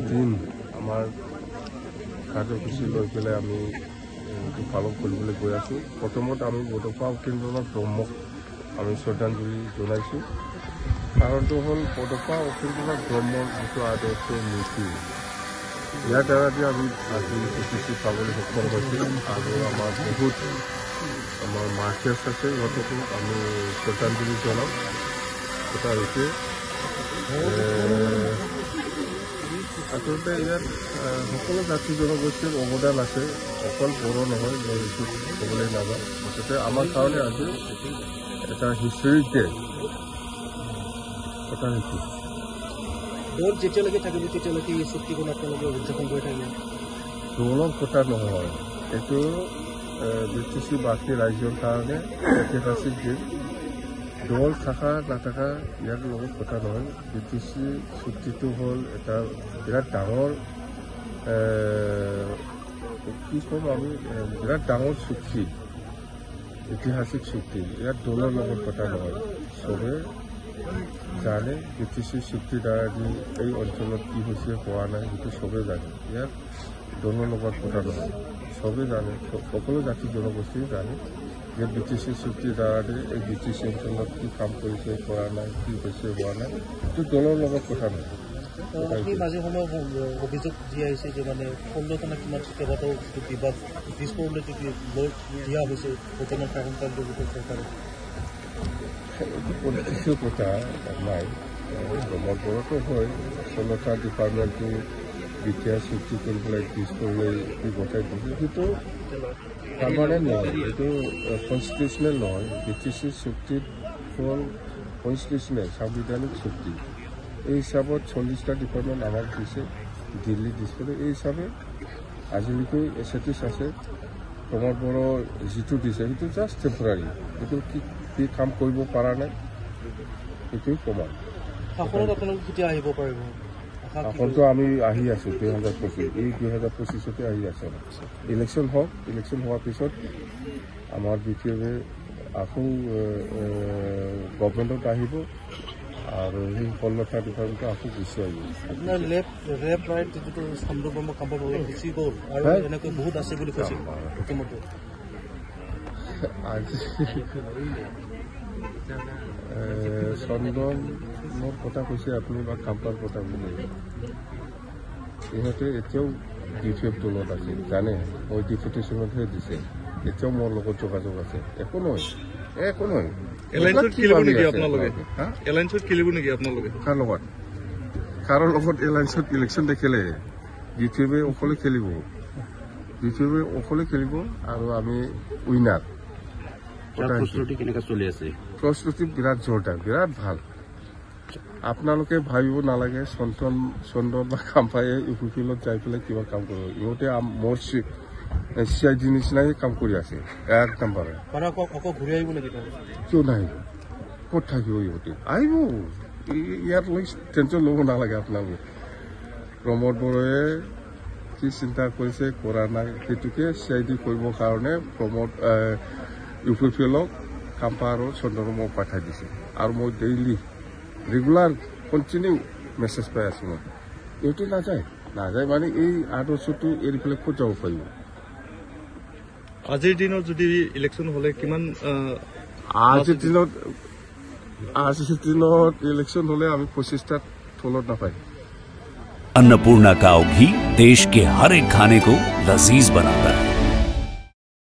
দিন আমাৰ কাৰ্যসূচী লৈ পেলাই আমি পালন কৰিবলৈ গৈ আছোঁ। প্ৰথমত আমি বডোফা উপেন্দ্ৰনাথ ব্ৰহ্মক আমি শ্ৰদ্ধাঞ্জলি জনাইছোঁ। কাৰণটো হ'ল বডোফা উপেন্দ্ৰনাথ ব্ৰহ্মৰ যিটো আদৰ্শ নীতি, ইয়াৰ দ্বাৰা যে আমি আজি কৃষি পাবলৈ সক্ষম হৈছোঁ। আৰু আমাৰ বহুত আমাৰ মাৰ্চাৰ্ছ আছে, সিহঁতকো আমি শ্ৰদ্ধাঞ্জলি জনাওঁ। কথা হৈছে আচলতে ইয়াত সকলো জাতি জনগোষ্ঠীৰ অৱদান আছে, অকল বড়ো নহয়, মই এইটো ক'বলৈ নাযাওঁ। মুঠতে আমাৰ কাৰণে আজি এটা হিষ্টৰিক ডে, এটা নীতি। যেতিয়ালৈকে থাকিব তেতিয়ালৈকে এই চুক্তিখন আপোনালোকে উদযাপন কৰি থাকিব। দৌলৰ কথা নহয়, এইটো ব্ৰিটিছবাসী ৰাইজৰ কাৰণে ঐতিহাসিক দিন। দল থকা নাথাকা ইয়াৰ লগত কথা নহয়। ব্ৰিটিছ চুক্তিটো হ'ল এটা বিৰাট ডাঙৰ কি ক'ম আমি, বিৰাট ডাঙৰ চুক্তি, ঐতিহাসিক চুক্তি। ইয়াত দলৰ লগত কথা নহয়। চবে জানে ব্ৰিটিছ চুক্তিৰ দ্বাৰা এই অঞ্চলত কি হৈছে হোৱা নাই, সেইটো চবেই জানে। ইয়াত দলৰ লগত কথা নহয়, চবেই জানে, সকলো জাতি জনগোষ্ঠীয়ে জানে যে ব্ৰিটিছ চুক্তিৰ দ্বাৰা এই ব্ৰিটিছ অঞ্চলত কি কাম কৰিছে, কৰা নাই, কি হৈছে হোৱা নাই, সেইটো দলৰ লগত কথা নহয়। মাজে সময়ে অভিযোগ দি আহিছে যে মানে 15টা কিমান কেইবাটাও বিবাদ দিছপুৰলৈ লৈ দিয়া হৈছে বৰ্তমান শাসনকালটোৰ ভিতৰত চৰকাৰে। এইটো পলিটিক্সৰ কথা নাই। ব্ৰহ্মপুৰতো হয়, 16টা ডিপাৰ্টমেণ্টটো বিটিআৰ চুক্তি কৰি পেলাই দিছপুৰলৈ গতাই দিছে। সেইটো পাৰ্মানেণ্ট নহয়, এইটো কনষ্টিটিউচনেল নহয়। ব্ৰিটিছ চুক্তিত হ'ল কনষ্টিটিউচনেল, সাংবিধানিক চুক্তি। এই হিচাপত 40টা ডিপাৰ্টমেণ্ট আমাক দিছে দিল্লী দিছপুৰ। এই হিচাপে আজিলৈকে এছএটিছ আছে। প্ৰমোদ বড়ো যিটো দিছে সেইটো জাষ্ট টেম্পৰাৰী, সেইটো কি কাম কৰিব পৰা নাই সেইটোৱে প্ৰমাণ। আসনটো আমি আহি আছোঁ 2025, এই 2025তে আহি আছোঁ। ইলেকশ্যন হওক, ইলেকশ্যন হোৱাৰ পিছত আমাৰ বিশেষভাৱে আকৌ গভৰ্ণমেণ্টত আহিব আৰু সেই 15টা ডিপাৰ্টমেণ্টটো আকৌ গুচি আহিব। আজি চন্দনৰ কথা কৈছে আপুনি বা কাম্পাৰ কথা কৈছে। ইহঁতে এতিয়াও ডিফেক্ট দলত আছে, জানে। মই ডিপুটেশ্যনতহে দিছে, এতিয়াও মোৰ লগত যোগাযোগ আছে। একো নহয়, একো নহয়। এলায়েন্সত খেলিব নেকি আপোনালোকে? এলায়েন্সত খেলিব নেকি আপোনালোকে? কাৰ লগত? কাৰো লগত এলায়েন্সত ইলেকশ্যন দেখিলে ডিফেক্টে অকলে খেলিব, ডিফেক্টে অকলে খেলিব আৰু আমি উইনাৰ। প্ৰস্তুতি কেনেকৈ চলি আছে? প্ৰস্তুতি বিৰাট জোৰদাৰ, বিৰাট ভাল। আপোনালোকে ভাবিব নালাগে চন্দন বা কাম্পায়ে ইউপিফিলত যাই পেলাই কিবা কাম কৰিব। ইহঁতে মোৰ CID নিচিনাই কাম কৰি আছে। এক নম্বৰ ঘূৰি আহিব নেকি? কিয় নাহিব? ক'ত থাকিব ইহঁতে? আহিব। ইয়াত লৈ টেনশ্যন ল'ব নালাগে আপোনালোকে। প্ৰমোদ বড়োৱে কি চিন্তা কৰিছে, কৰা নাই, সেইটোকে CID কৰিবৰ কাৰণে প্ৰমোদ ইউপিফিলক কাম্পা আৰু চন্দনক মই পঠাই দিছে। আৰু মই ডেইলি ৰেগুলাৰ কণ্টিনিউ মেছেজ পাই আছোঁ। মই ইহঁতে নাযায় মানে এই আদৰ্শটো এৰি পেলাই ক'ত যাব পাৰিব? আজিৰ দিনত যদি ইলেকশ্যন হ'লে কিমান? আজিৰ দিনত ইলেকশ্যন হ'লে আমি 25টাত তলত নাপায়। अन्नपूर्णा काव घी देश के हर एक खाने को लजीज बनाता है।